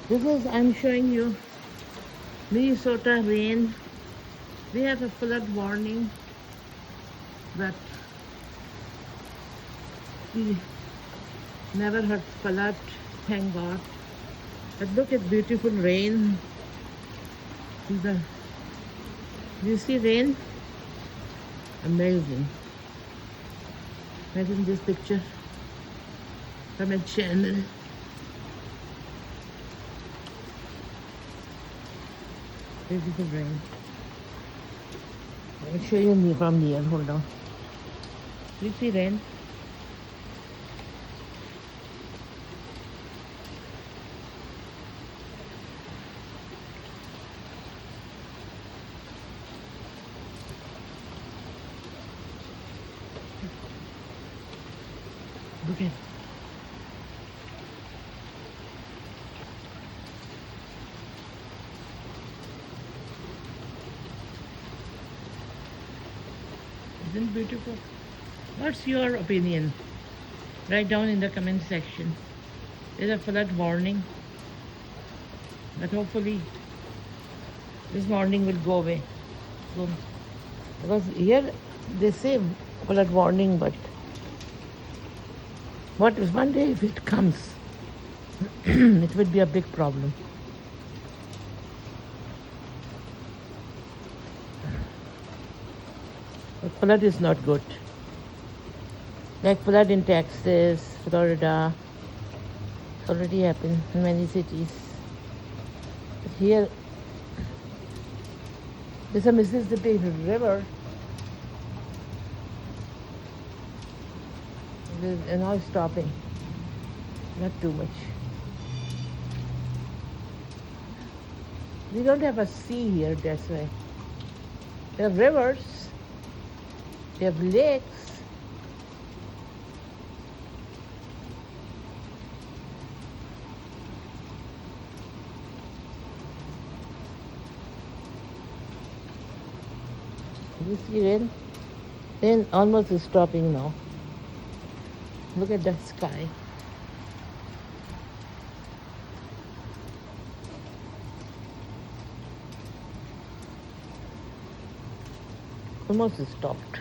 I'm showing you Minnesota rain. We have a flood warning, but we never had flood, thank God. But look at beautiful rain. Do you see rain? Amazing. Imagine this picture from a channel. Beautiful rain. I'll show you from near. Hold on. You see rain? Look at. Isn't it beautiful? What's your opinion? Write down in the comment section. There's a flood warning, but hopefully this morning will go away. So, because here they say flood warning, but what if one day if it comes, it would be a big problem. But flood is not good. Like flood in Texas, Florida, it's already happened in many cities. But here, there's a Mississippi River. And now it's stopping. Not too much. We don't have a sea here, that's why. There are rivers, they have lakes. You see rain? Rain almost is stopping now. Look at the sky. Almost stopped.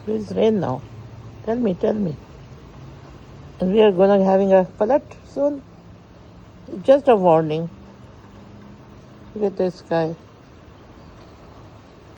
It's rain now. Tell me. And we are gonna having a flood soon. Just a warning. Look at the sky.